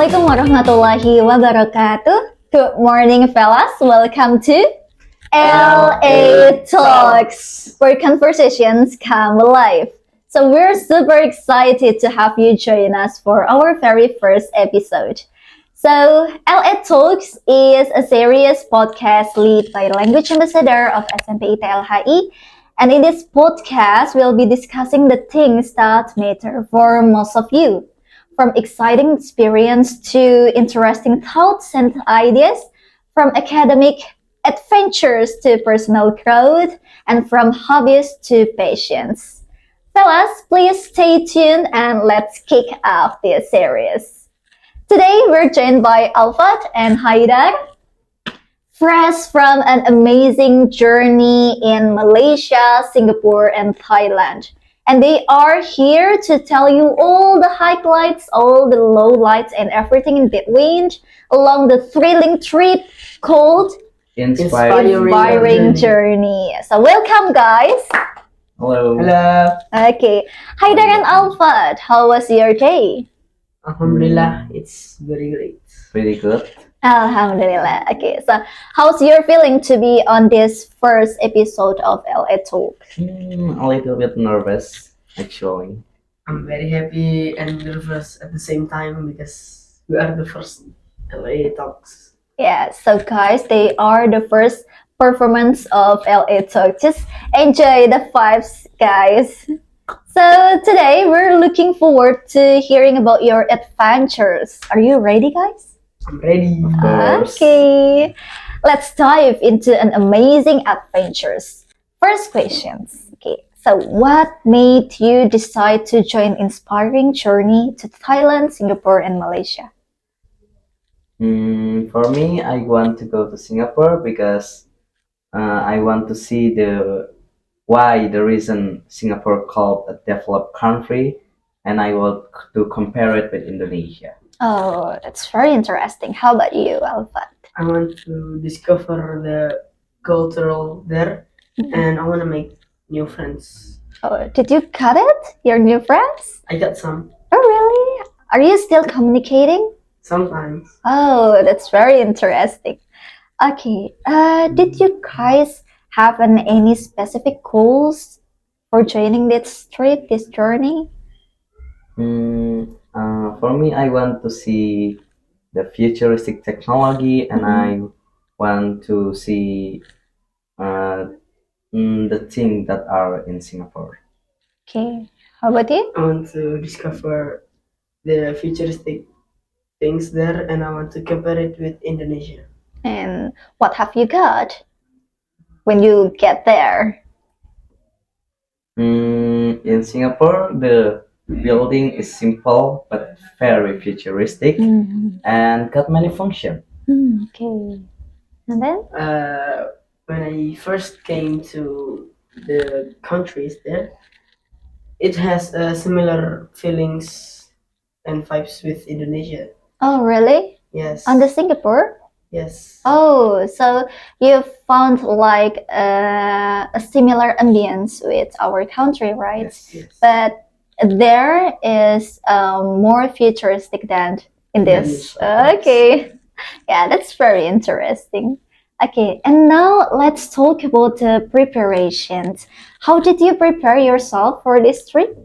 Assalamualaikum warahmatullahi wabarakatuh. Good morning, fellas. Welcome to LA Talks, where conversations come alive. So we're super excited to have you join us for our very first episode. So LA Talks is a serious podcast led by Language Ambassador of SMP ITLHI. And in this podcast, we'll be discussing the things that matter for most of you. From exciting experience to interesting thoughts and ideas, from academic adventures to personal growth, and from hobbies to passions. Fellas, please stay tuned and let's kick off this series. Today, we're joined by Alfath and Haidar, fresh from an amazing journey in Malaysia, Singapore, and Thailand. And they are here to tell you all the highlights, all the lowlights, and everything in between along the thrilling trip called Inspiring Journey. So welcome, guys. Hello. Okay. Haidar and Alfath, how was your day? Alhamdulillah, it's very great. Pretty good. Alhamdulillah. Okay, so how's your feeling to be on this first episode of LA Talk? A little bit nervous, actually. I'm very happy and nervous at the same time because we are the first LA Talks. Yeah, so guys, they are the first performance of LA Talk. Just enjoy the vibes, guys. So today we're looking forward to hearing about your adventures. Are you ready, guys? I'm ready. Of course. Okay, let's dive into an amazing adventures. First questions. Okay, so what made you decide to join Inspiring Journey to Thailand, Singapore, and Malaysia? For me, I want to go to Singapore because I want to see the reason Singapore called a developed country, and I want to compare it with Indonesia. Oh, that's very interesting. How about you, Alfath? I want to discover the cultural there and I want to make new friends. Oh, did you cut it? Your new friends? I got some. Oh, really? Are you still communicating? Sometimes. Oh, that's very interesting. Okay, did you guys have any specific goals for joining this trip, this journey? For me, I want to see the futuristic technology, and I want to see the things that are in Singapore. Okay, how about you? I want to discover the futuristic things there and I want to compare it with Indonesia. And what have you got when you get there? In Singapore, the building is simple but very futuristic and got many functions. Okay, and then? When I first came to the countries there, it has similar feelings and vibes with Indonesia. Oh, really? Yes. On the Singapore? Yes. Oh, so you found like a similar ambience with our country, right? Yes. But there is more futuristic than in this. Okay. Yeah, that's very interesting. Okay, and now let's talk about the preparations. How did you prepare yourself for this trip?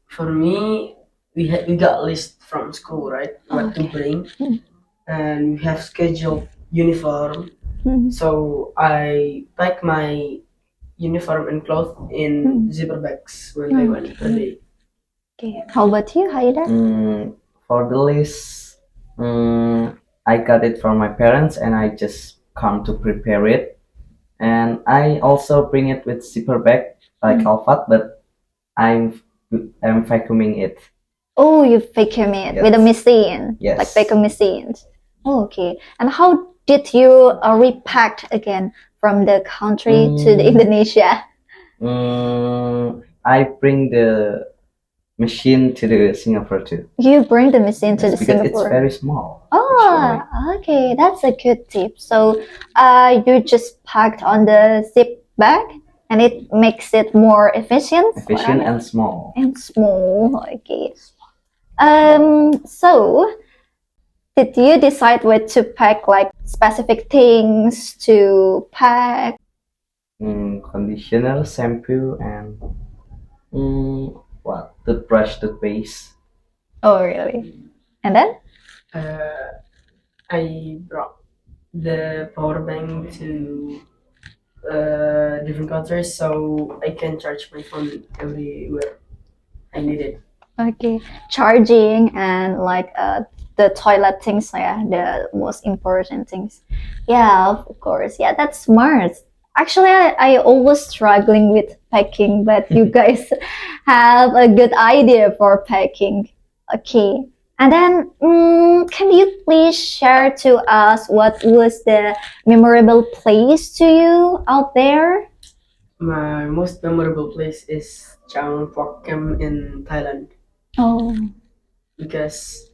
For me, we got list from school, right? What to bring, and we have scheduled uniform. So I pack my uniform and clothes in zipper bags when I went per day. Okay, how about you, Haida? For the list, I got it from my parents, and I just come to prepare it. And I also bring it with zipper bag like Alfath, but I'm vacuuming it. Oh, you vacuum it Yes. with a machine, Yes. like vacuum machines. Oh, okay. And how did you repack again from the country to the Indonesia? I bring the machine to the Singapore too. You bring the machine to the Yes, because Singapore. it's very small. Oh, okay, that's a good tip. So, you just packed on the zip bag, and it makes it more efficient. Efficient right? and small. And small. Okay. So did you decide what to pack, like specific things to pack? Conditioner, shampoo, and what? Toothbrush, toothpaste. Oh, really? And then? I brought the power bank to different countries so I can charge my phone everywhere I need it. Okay, charging and like the toilet things, yeah, the most important things. Yeah, of course. Yeah, that's smart. Actually, I always struggling with packing, but you guys have a good idea for packing. Okay, and then can you please share to us what was the memorable place to you out there? My most memorable place is Chiang Phuoc Kem in Thailand Oh, because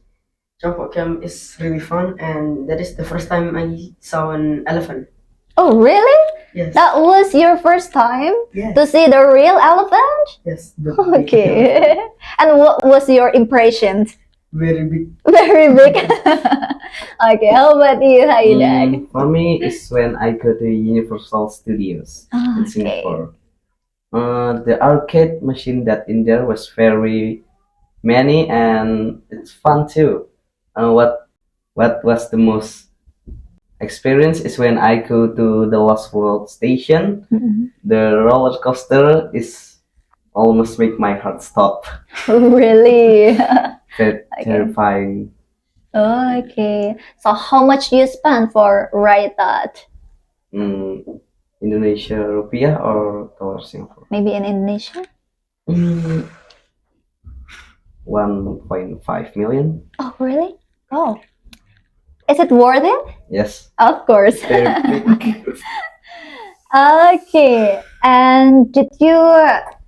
Chiang Phuoc Kem is really fun and that is the first time I saw an elephant. oh, really? Yes. That was your first time Yes. to see the real elephant? Yes. The big elephant. Okay. And what was your impression? Very big. Very big. Okay, how about you, Haidar? For me, it's when I go to Universal Studios in Okay. Singapore. The arcade machine that in there was very many, and it's fun too. What was the most experience is when I go to the Lost World station. Mhm. The roller coaster is almost make my heart stop. Really? Very Okay. terrifying. Okay. So how much you spend for ride that? Indonesia rupiah or dollar Singapore? Maybe in Indonesia? 1.5 million. Oh, really? Oh. Is it worth it? Yes. Of course. Very big. Okay. And did you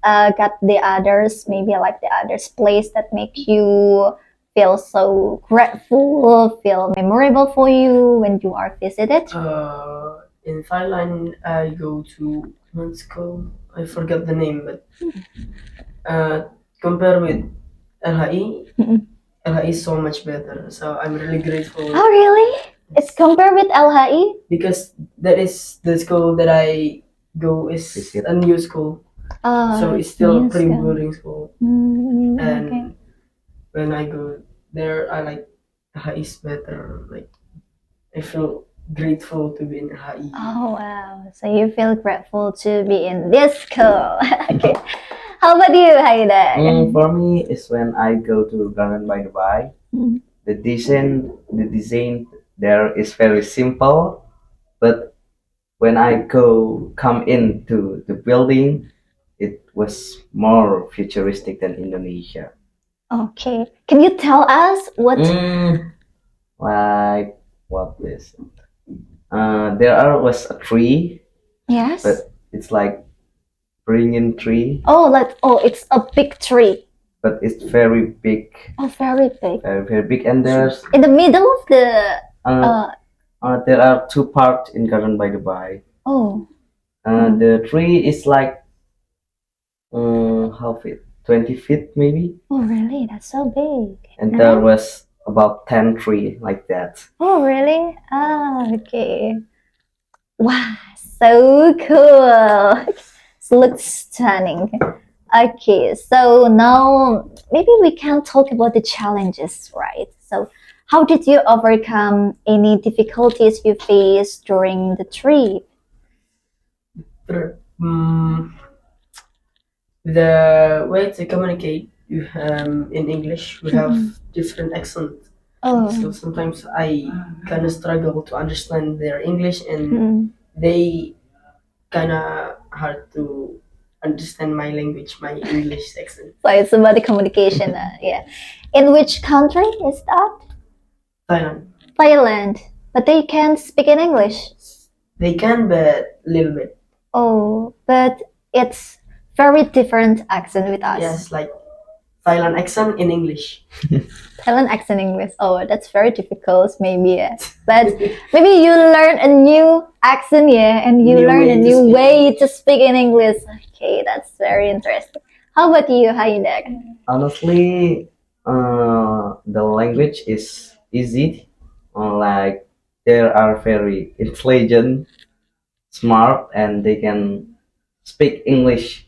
got the others, maybe like the others place that make you feel so grateful, feel memorable for you when you are visited? In Thailand, I go to what's it called? I forgot the name, but compare with LHI, Mhm. LHI is so much better. So I'm really grateful Oh, really? It's compared with LHI? because that is the school that I go is Visit. a new school, so it's still pretty boarding school. And Okay. when I go there, I like LHI is better. Like I feel grateful to be in LHI. Oh, wow. So you feel grateful to be in this school. Okay. How about you, Haidar? For me, it's when I go to Garden by the Bay. Mhm. The design there is very simple, but when I come into the building, it was more futuristic than Indonesia. Okay. Can you tell us what? Like what is it? Was a tree, Yes. but it's like bringing tree, Oh, it's a big tree. but it's very big, Oh, very big. very big. And there's In the middle of the. uh, there are two parts in Garden by the Bay. Oh. The tree is like how feet? 20 feet maybe, Oh, really? That's so big. and No? there was about 10 tree like that. Oh, really? Ah, okay. Wow, so cool. It looks stunning. Okay, so now maybe we can talk about the challenges, right? So, how did you overcome any difficulties you faced during the trip? The way to communicate in English, we have different accents. Oh, So sometimes I kind of struggle to understand their English, and mm. they kind of hard to understand my language, my English accent. So it's about the communication. Yeah. In which country is that? Thailand. Thailand. But they can speak in English. They can, but little bit. Oh, but it's very different accent with us. Yes, like Thailand accent in English. Thailand accent English. Oh, that's very difficult, maybe. Yeah. But maybe you learn a new accent, yeah, and you New learn way a to new speak way English. to speak in English. Okay, that's very interesting. How about you, Haidar? Honestly, the language is easy. Like they are very intelligent, smart, and they can speak English.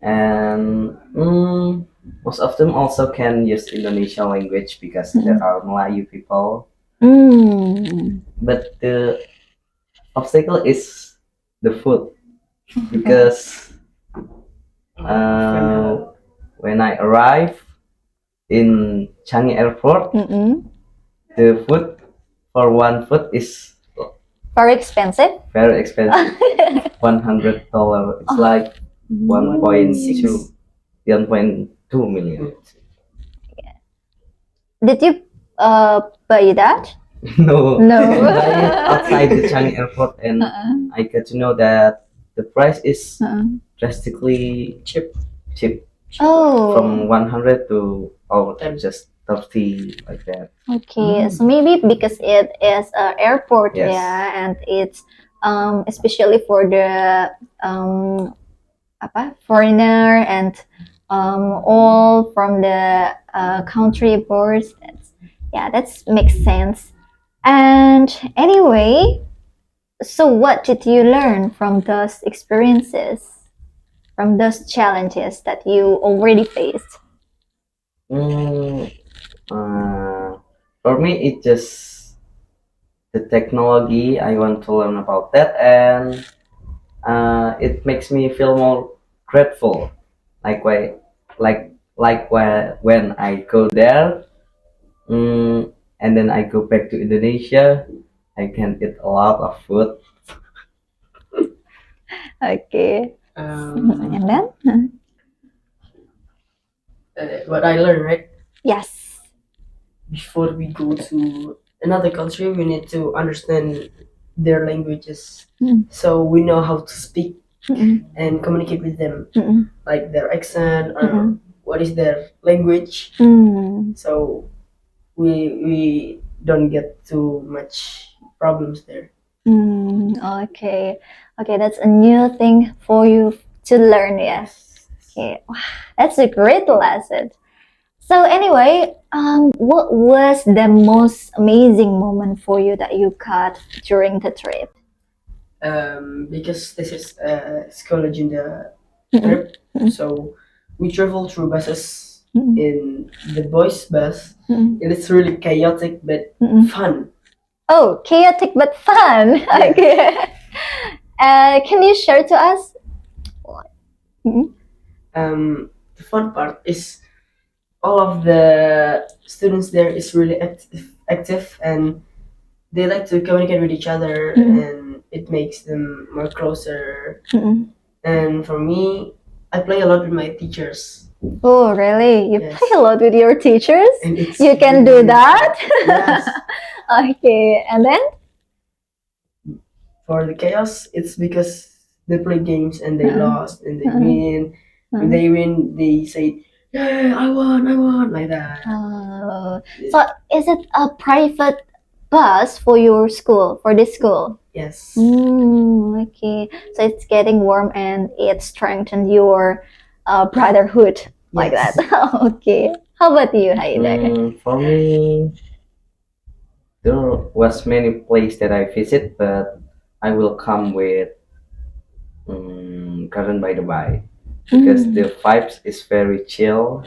And most of them also can use Indonesian language because there are Melayu people. Mm. But the obstacle is the food because uh, when I arrive in Changi Airport, Mm-mm. the food for one food is Very expensive. very expensive. $100. It's like 1.2 1.2 million. Did you buy that? No, No. I buy it outside the Changi Airport, and I get to know that the price is drastically cheap Oh. from 100 to just 30 like that. Okay, so maybe because it is an airport, Yes. yeah, and it's especially for the foreigner and all from the country boards. That makes sense. And anyway, so what did you learn from those experiences, from those challenges that you already faced? Mm, for me, it just the technology. I want to learn about that, and it makes me feel more grateful. Like why, when I go there, and then I go back to Indonesia, I can eat a lot of food. Okay, and then What I learned, right? yes. Before we go to another country, we need to understand their languages, so we know how to speak and communicate with them, like their accent or what is their language. So we don't get too much problems there. Okay, okay, that's a new thing for you to learn. Yes. Okay, wow, that's a great lesson. So anyway, what was the most amazing moment for you that you got during the trip? Because this is a school agenda trip, so we travel through buses in the boys' bus. It is really chaotic but fun. Oh, chaotic but fun. Yes. Okay. Can you share to us? The fun part is all of the students there is really active and they like to communicate with each other, and it makes them more closer. And for me, I play a lot with my teachers. Oh, really? You Yes. play a lot with your teachers? And it's You can do really that? Yes. Okay, and then? For the chaos, it's because they play games and they lost and they win. When they win, they say, "Yeah, I won," like that. Oh, so is it a private bus for your school, for this school? Yes. Okay, so it's getting warm and it strengthened your brotherhood like Yes. that. Okay, how about you, Haidar? For me, there was many places that I visit, but I will come with Garden by the Bay because the vibes is very chill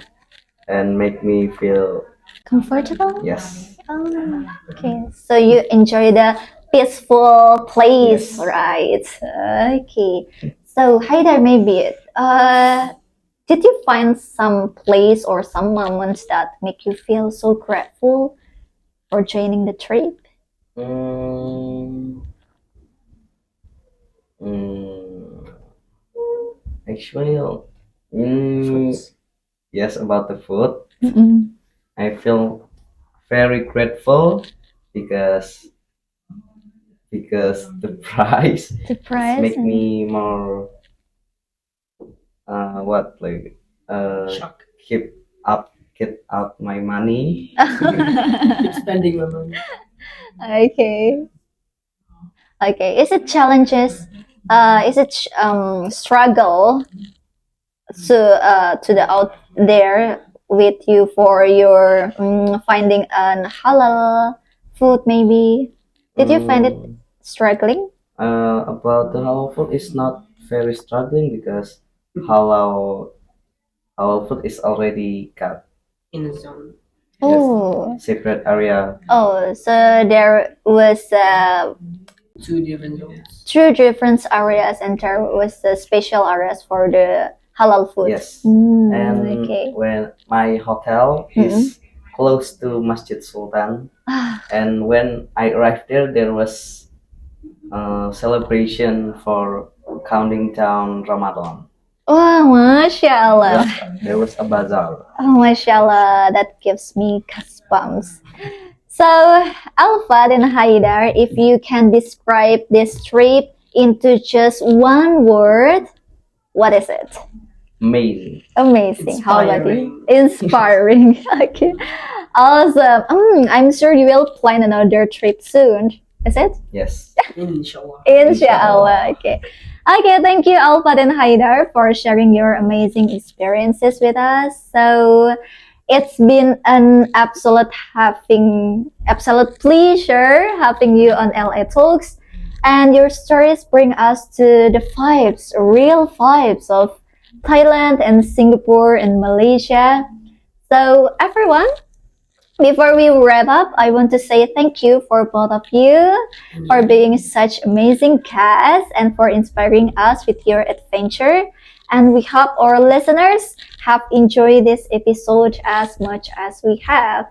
and make me feel Comfortable? yes. Oh, okay, so you enjoy the peaceful place, Yes. right? Okay, so Haidar, maybe did you find some place or some moments that make you feel so grateful for joining the trip? Mm, mm, actually, Fruits. yes, about the food, Mm-mm. I feel very grateful because the price The price make and me more what like Shock. keep out my money. Keep spending my money. okay. Okay. Is it challenges? Is it struggle to the out there with you for your finding an halal food maybe? Did you find it struggling? About the halal food is not very struggling because halal halal food is already got in a zone. Oh, separate area. oh, so there was 2 different zones. 2 different areas, and there was special areas for the halal food. Yes. Mm, And okay. when my hotel is close to Masjid Sultan, and when I arrived there, there was a celebration for counting down Ramadan. Oh, Masya Allah. There was a bazaar. Oh, Masya Allah, that gives me goosebumps. So, Alfath and Haidar, if you can describe this trip into just one word, what is it? Amazing. Amazing. How about you? Inspiring. Inspiring. Okay. Awesome. I'm sure you will plan another trip soon. Is it? Yes. Inshallah. Inshallah. Okay. Okay, thank you, Alfath and Haidar, for sharing your amazing experiences with us. So it's been an absolute pleasure having you on LA Talks. And your stories bring us to the vibes, real vibes of Thailand and Singapore and Malaysia. So everyone, before we wrap up, I want to say thank you for both of you for being such amazing guests and for inspiring us with your adventure. And we hope our listeners have enjoyed this episode as much as we have.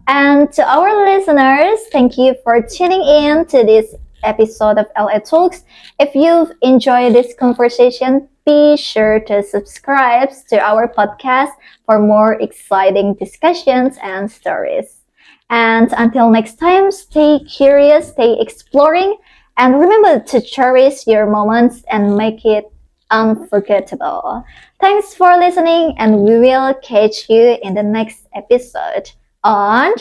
And to our listeners, thank you for tuning in to this episode of LA Talks. If you've enjoyed this conversation, be sure to subscribe to our podcast for more exciting discussions and stories. And until next time, stay curious, stay exploring, and remember to cherish your moments and make it unforgettable. Thanks for listening, and we will catch you in the next episode on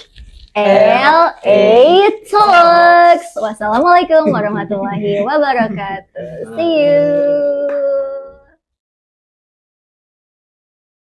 LA Talks. Wassalamualaikum warahmatullahi wabarakatuh. See you.